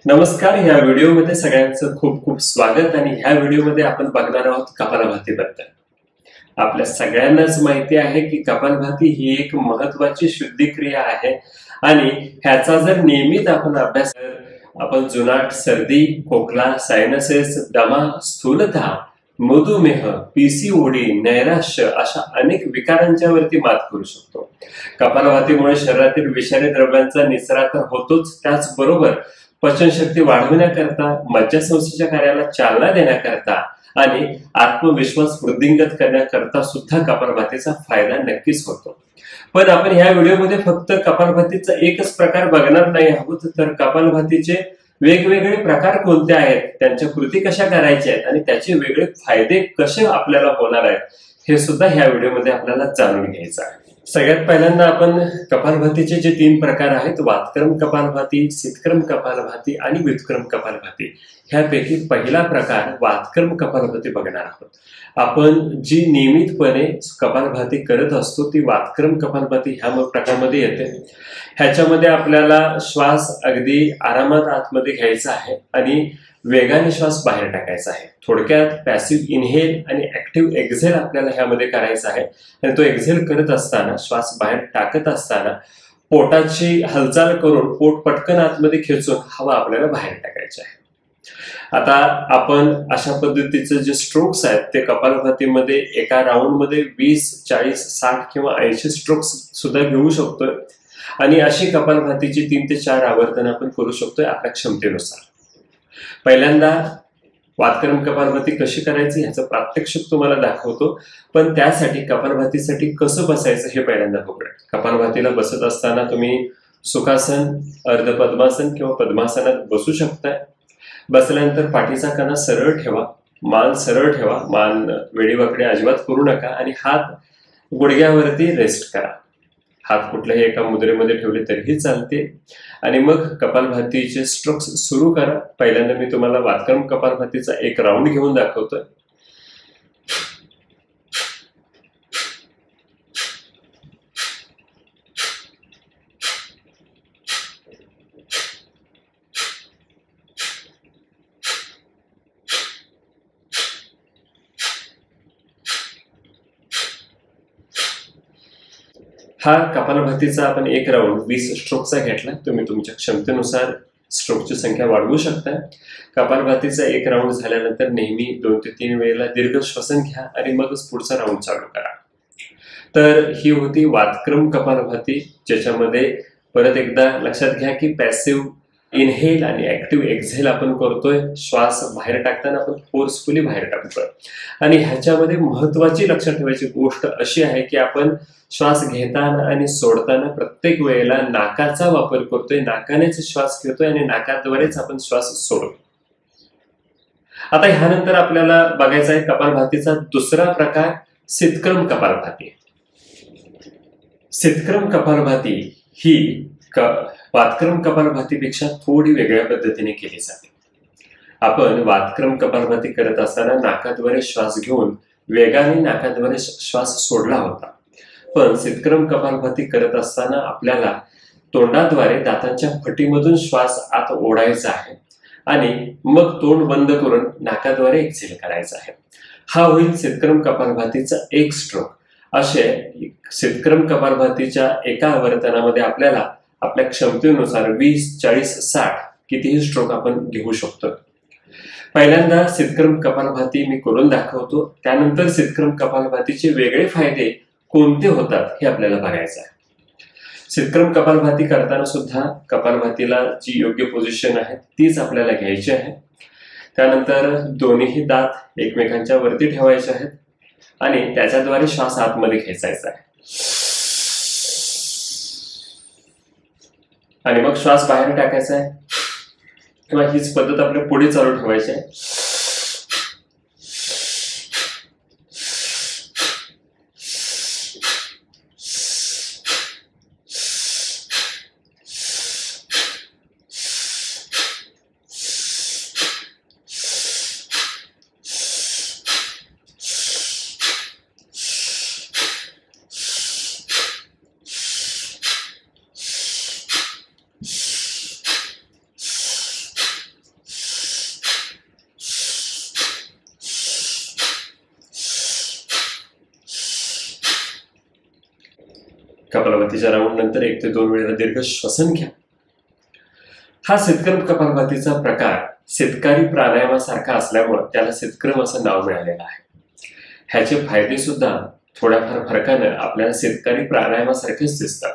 नमस्कार. ह्या व्हिडिओमध्ये सगळ्यांचं खूप खूप स्वागत. आणि ह्या व्हिडिओमध्ये आपण बघणार आहोत कपालभातीबद्दल. आपल्या सगळ्यांनाच माहिती आहे की कपालभाती ही एक महत्वाची शुद्धिक्रिया आहे आणि ह्याचा जर नियमित आपण अभ्यास आपण जुनाट सर्दी, खोकला, सायनसेस, दमा, स्थूलता, मधुमेह, पीसीओडी, नैराश्य अशा अनेक विकारांच्या वरती मात करू शकतो. कपालभातीमुळे शरीरातील विषारी द्रव्यांचा निचरा तर होतोच, त्याचबरोबर पचनशक्ती वाढविण्याकरता, मज्जासंस्थेच्या कार्याला चालना देण्याकरता आणि आत्मविश्वास वृद्धिंगत करण्याकरता सुद्धा कपालभातीचा फायदा नक्कीच होतो. पण आपण ह्या व्हिडिओमध्ये फक्त कपालभातीचा एकच प्रकार बघणार नाही आहोत, तर कपालभातीचे वेगवेगळे प्रकार कोणते आहेत, त्यांच्या कृती कशा करायच्या आहेत आणि त्याचे वेगळे फायदे कसे आपल्याला होणार आहेत, हे सुद्धा ह्या व्हिडिओमध्ये आपल्याला जाणून घ्यायचं आहे. सगळ्यात पहिल्यांदा आपण कपालभातीचे जे 3 प्रकार आहेत, वातक्रम कपालभाती, शीतक्रम कपालभाती आणि व्युत्क्रम कपालभाती, ह्यापैकी पहिला प्रकार वातक्रम कपालभाती बघणार आहोत. आपण जी नियमितपणे कपालभाती करत असतो ती वातक्रम कपालभाती ह्या प्रकारामध्ये येते. ह्याच्यामध्ये आपल्याला श्वास अगदी आरामात आतमध्ये घ्यायचा आहे आणि वेगाने श्वास बाहेर टाकायचा आहे. थोडक्यात पॅसिव्ह इनहेल आणि ऍक्टिव्ह एक्झेल आपल्याला ह्यामध्ये करायचा आहे. आणि तो एक्झेल करत असताना, श्वास बाहेर टाकत असताना पोटाची हालचाल करून पोट पटकन आतमध्ये खेचून हवा आपल्याला बाहेर टाकायची आहे. आता आपण अशा पद्धतीचे जे स्ट्रोक्स आहेत ते कपालभातीमध्ये एका राऊंड मध्ये 20, 40, 60 किंवा 80 स्ट्रोक्स सुद्धा घेऊ शकतोय. आणि अशी कपालभातीची 3 ते 4 आवर्तन आपण करू शकतोय आपल्या क्षमतेनुसार. पहिल्यांदा वातक्रम कपालभाती कशी करायची ह्याचं प्रात्यक्षिक तुम्हाला दाखवतो, पण त्यासाठी कपालभातीसाठी कसं बसायचं हे पहिल्यांदा बघूया. कपालभातीला बसत असताना तुम्ही सुखासन, अर्ध पद्मासन किंवा पद्मासनात बसू शकताय. बसल्यानंतर पाठीचा कणा सरळ ठेवा, मान सरळ ठेवा, मान वेडीवाकडे अजिबात करू नका आणि हात गुडघ्यावरती रेस्ट करा. हात कुठल्याही एका मुद्रेमध्ये ठेवले तरीही चालते. आणि मग कपालभातीचे स्ट्रोक्स सुरू करा. पहिल्यांदा मी तुम्हाला वातक्रम कपालभातीचा एक राऊंड घेऊन दाखवतोय. हा कपालभातीचा आपण एक राऊंड 20 स्ट्रोकचा घेतला. तुम्ही तुमच्या क्षमतेनुसार स्ट्रोकची संख्या वाढवू शकता. कपालभातीचा एक राऊंड झाल्यानंतर नेहमी 2 ते 3 वेळेला दीर्घ श्वसन घ्या आणि मगच पुढचा राऊंड चालू करा. तर ही होती वातक्रम कपालभाती, ज्याच्यामध्ये परत एकदा लक्षात घ्या की पॅसिव्ह इनहेल आणि ऍक्टिव्ह एक्झेल आपण करतोय. श्वास बाहेर टाकताना आपण फोर्सफुली बाहेर टाकतोय. आणि ह्याच्यामध्ये महत्वाची लक्षात ठेवायची गोष्ट अशी आहे की आपण श्वास घेताना आणि सोडताना प्रत्येक वेळेला नाकाचा वापर करतोय. नाकानेच श्वास घेतोय आणि नाकाद्वारेच आपण श्वास सोडतो. आता ह्यानंतर आपल्याला बघायचा आहे कपालभातीचा दुसरा प्रकार, शीतक्रम कपालभाती. शीतक्रम कपालभाती ही वातक्रम कपालभातीपेक्षा थोडी वेगळ्या पद्धतीने केली जाते. आपण वातक्रम कपालभाती करत असताना नाकाद्वारे श्वास घेऊन वेगाने नाकाद्वारे श्वास सोडला होता. पण शीतक्रम कपालभाती करत असताना आपल्याला तोंडाद्वारे दातांच्या फटीमधून श्वास आत ओढायचा आहे आणि मग तोंड बंद करून नाकाद्वारे एक्झेल करायचा आहे. हा होईल शीतक्रम कपालभातीचा एक स्ट्रोक. असे शीतक्रम कपालभातीच्या एका आवर्तनामध्ये आपल्याला आपल्या क्षमतेनुसार 20, 40, 60 कितीही स्ट्रोक आपण घेऊ शकतो. पहिल्यांदा शीतक्रम कपालभाती मी करून दाखवतो. त्यानंतर शीतक्रम कपालभातीचे वेगळे फायदे कोणते होतात हे आपल्याला बघायचं आहे. शीतक्रम कपालभाती करताना सुद्धा कपालभातीला जी योग्य पोझिशन आहे तीच आपल्याला घ्यायची आहे. त्यानंतर दोन्ही दात एकमेकांच्या वरती ठेवायचे आहेत आणि त्याच्याद्वारे श्वास आतमध्ये खेचायचा आहे आणि मग श्वास बाहेर टाकायचा आहे. किंवा हीच पद्धत आपल्या पुढे चालू ठेवायची आहे. कपालभातीच्या राऊंड नंतर 1 ते 2 वेळेला दीर्घ श्वसन घ्या. हा शीतक्रम कपालभातीचा प्रकार शीतकारी प्राणायामासारखा असल्यामुळे त्याला शीतक्रम असं नाव मिळालेलं आहे. ह्याचे फायदे सुद्धा थोड्याफार फरकानं आपल्याला शीतकारी प्राणायामासारखेच दिसतात.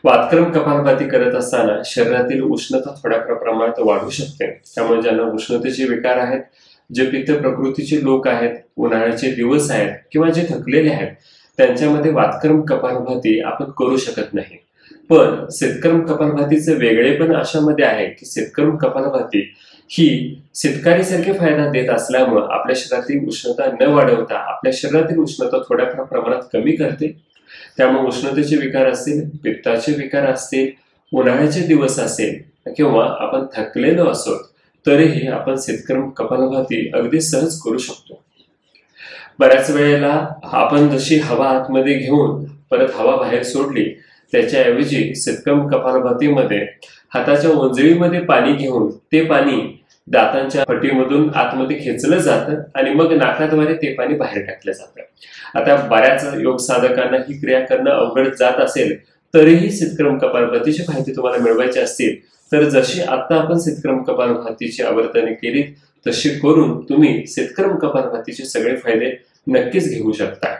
वातक्रम कपालभाती करत असताना शरीरातील उष्णता थोड्या प्रमाणात वाढू शकते. त्यामुळे ज्यांना उष्णतेचे विकार आहेत, जे पित्त प्रकृतीचे लोक आहेत, उन्हाळ्याचे दिवस आहेत किंवा जे थकलेले आहेत, त्यांच्यामध्ये वातक्रम कपालभाती आपण करू शकत नाही. पण शीतक्रम कपालभातीचे वेगळेपण अशामध्ये आहे की शीतक्रम कपालभाती ही शीतकारीसारखे फायदा देत असल्यामुळे आपल्या शरीरातील उष्णता न वाढवता आपल्या शरीरातील उष्णता थोड्या प्रमाणात कमी करते. त्यामुळे उष्णतेचे विकार असतील, पित्ताचे विकार असतील, उन्हाळ्याचे दिवस असेल किंवा आपण थकलेलो असो तरीही आपण शीतक्रम कपालभाती अगदी सहज करू शकतो. बऱ्याच वेळेला आपण जशी हवा आतमध्ये घेऊन परत हवा बाहेर सोडली, त्याच्याऐवजी शीतक्रम कपालभातीमध्ये हाताच्या ओंजळीमध्ये पाणी घेऊन ते पाणी दातांच्या फटीमधून आतमध्ये खेचलं जातं आणि मग नाकाद्वारे ते पाणी बाहेर टाकलं जातं. आता बऱ्याच योग साधकांना ही क्रिया करणं अवघड जात असेल तरीही शीतक्रम कपालभातीचे फायदे तुम्हाला मिळवायचे असतील तर जशी आता आपण शीतक्रम कपालभातीची आवर्तने केली तशी करून तुम्ही शीतक्रम कपालभातीचे सगळे फायदे नक्कीच घेऊ शकता.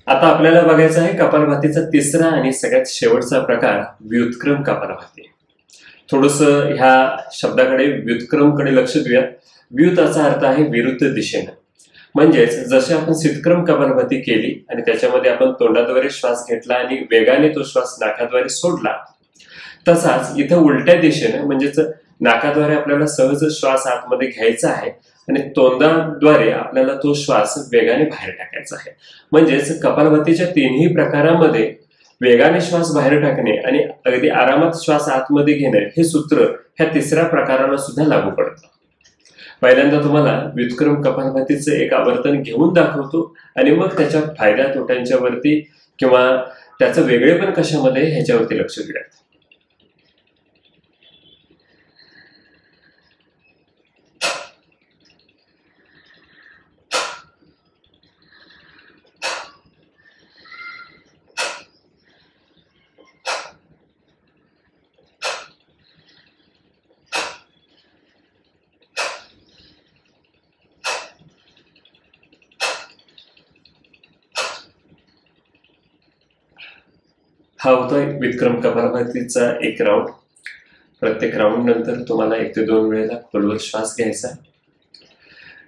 आता आपल्याला बघायचं आहे कपालभातीचा तिसरा आणि सगळ्यात शेवटचा प्रकार व्युत्क्रम कपालभाती. थोडंसं ह्या शब्दाकडे व्युत्क्रमकडे लक्ष देऊया. व्युताचा अर्थ आहे विरुद्ध दिशेनं. म्हणजेच जसे आपण शीतक्रम कपालभाती केली आणि त्याच्यामध्ये आपण तोंडाद्वारे श्वास घेतला आणि वेगाने तो श्वास नाकाद्वारे सोडला, तसाच इथं उलट्या दिशेनं म्हणजेच नाकाद्वारे आपल्याला सहज श्वास आतमध्ये घ्यायचा आहे आणि तोंडाद्वारे आपल्याला तो श्वास वेगाने बाहेर टाकायचा आहे. म्हणजेच कपालभातीच्या तिन्ही प्रकारामध्ये वेगाने श्वास बाहेर टाकणे आणि अगदी आरामात श्वास आतमध्ये घेणे हे सूत्र ह्या तिसऱ्या प्रकाराला सुद्धा लागू पडतं. पहिल्यांदा तुम्हाला व्युत्क्रम कपालभातीचं एक आवर्तन घेऊन दाखवतो आणि मग त्याच्या फायद्या तोट्यांच्या वरती किंवा त्याचं वेगळेपण कशामध्ये ह्याच्यावरती लक्ष देऊयात. हा होतोय व्युत्क्रम कपालभातीचा एक राऊंड. प्रत्येक राऊंड नंतर तुम्हाला 1 ते 2 वेळेला खोलवर श्वास घ्यायचा.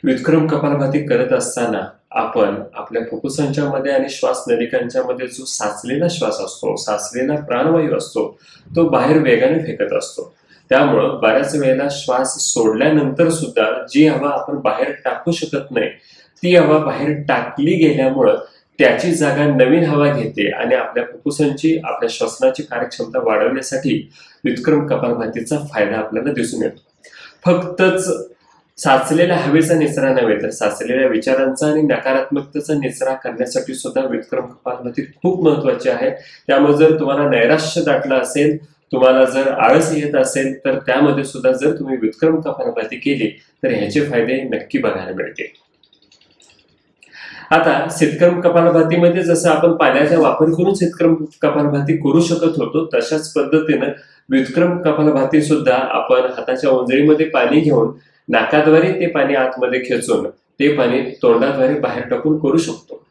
व्युत्क्रम कपालभाती करत असताना आपण आपल्या फुफ्फुसांच्या मध्ये आणि श्वास नलिकांच्या मध्ये जो साचलेला श्वास असतो, साचलेला प्राणवायू असतो, तो बाहेर वेगाने फेकत असतो. त्यामुळं बऱ्याच वेळेला श्वास सोडल्यानंतर सुद्धा जी हवा आपण बाहेर टाकू शकत नाही, ती हवा बाहेर टाकली गेल्यामुळं त्याची जागा नवीन हवा घेते आणि आपल्या फुफ्फुसांची, आपल्या श्वसनाची कार्यक्षमता वाढवण्यासाठी व्युत्क्रम कपालभातीचा फायदा आपल्याला दिसून येतो. फक्तच साचलेल्या हवेचा निचरा नव्हे तर साचलेल्या विचारांचा आणि नकारात्मकतेचा निचरा करण्यासाठी सुद्धा व्युत्क्रम कपालभाती खूप महत्वाची आहे. त्यामुळे जर तुम्हाला नैराश्य दाटलं असेल, तुम्हाला जर आळस येत असेल तर त्यामध्ये सुद्धा जर तुम्ही व्युत्क्रम कपालभाती केली तर ह्याचे फायदे नक्की बघायला मिळतील. आता शीतक्रम कपालभातीमध्ये जसं आपण पाण्याचा वापर करून शीतक्रम कपालभाती करू शकत होतो, तशाच पद्धतीनं व्युत्क्रम कपालभाती सुद्धा आपण हाताच्या ओंजळीमध्ये पाणी घेऊन नाकाद्वारे ते पाणी आतमध्ये खेचून ते पाणी तोंडाद्वारे बाहेर टाकून करू शकतो.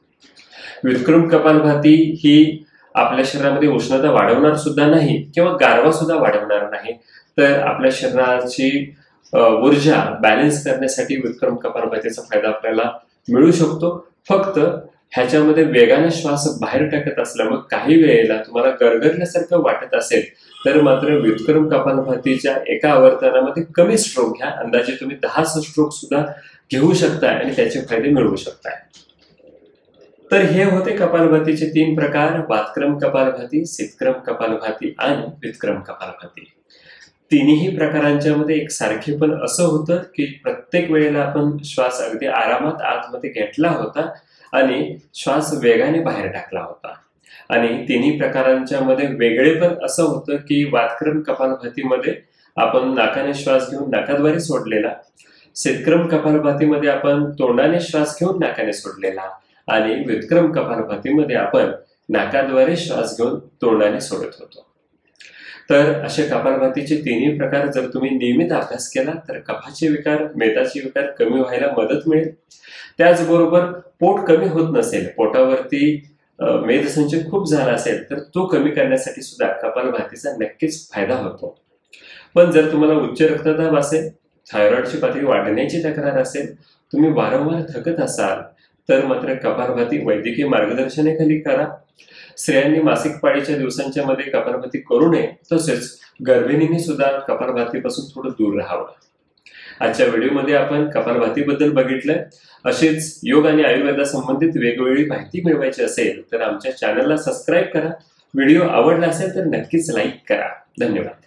व्युत्क्रम कपालभाती ही आपल्या शरीरामध्ये उष्णता वाढवणार सुद्धा नाही किंवा गारवा सुद्धा वाढवणार नाही, तर आपल्या शरीराची ऊर्जा बॅलन्स करण्यासाठी व्युत्क्रम कपालभातीचा फायदा आपल्याला मिळू शकतो. फक्त ह्याच्यामध्ये वेगाने श्वास बाहेर टाकत असल्यामुळे काही वेळेला तुम्हाला गरगरल्यासारखं वाटत असेल तर मात्र व्युत्क्रम कपालभातीच्या एका आवर्तनामध्ये कमी स्ट्रोक घ्या. अंदाजे तुम्ही 10 स्ट्रोक सुद्धा घेऊ शकताय आणि त्याचे फायदे मिळवू शकताय. तर हे होते कपालभातीचे 3 प्रकार: वातक्रम कपालभाती, शीतक्रम कपालभाती आणि व्युत्क्रम कपालभाती. तिन्ही प्रकारांच्या मध्ये एक सारखेपण असं होतं की प्रत्येक वेळेला आपण श्वास अगदी आरामात आतमध्ये घेतला होता आणि श्वास वेगाने बाहेर टाकला होता. आणि तिन्ही प्रकारांच्या मध्ये वेगळेपण असं होतं की वातक्रम कपालभातीमध्ये आपण नाकाने श्वास घेऊन नाकाद्वारे सोडलेला, शीतक्रम कपालभातीमध्ये आपण तोंडाने श्वास घेऊन नाकाने सोडलेला आणि व्युत्क्रम कपालभातीमध्ये आपण नाकाद्वारे श्वास घेऊन तोंडाने सोडत होतो. तर असे कपालभातीचे तिन्ही प्रकार जर तुम्ही नियमित अभ्यास केला तर कफाचे विकार, मेदाचे विकार कमी व्हायला मदत मिळेल. त्याचबरोबर पोट कमी होत नसेल, पोटावरती मेदसंचय खूप झाला असेल तर तो कमी करण्यासाठी सुद्धा कपालभातीचा नक्कीच फायदा होतो. पण जर तुम्हाला उच्च रक्तदाब असेल, थायरॉइडची पातळी वाढण्याची तक्रार असेल, तुम्ही वारंवार थकत असाल तर मात्र कपालभाती वैद्यकीय मार्गदर्शनाखाली करा. स्त्रियांनी मासिक पाळीच्या दिवसांच्या मध्ये कपालभाती करू नये, तसेच गर्भिणींनी सुद्धा कपालभातीपासून थोडं दूर राहावं. आजच्या व्हिडिओमध्ये आपण कपालभातीबद्दल बघितलं. अशीच योग आणि आयुर्वेदा संबंधित वेगवेगळी माहिती मिळवायची असेल तर आमच्या चॅनलला सबस्क्राईब करा. व्हिडिओ आवडला असेल तर नक्कीच लाईक करा. धन्यवाद.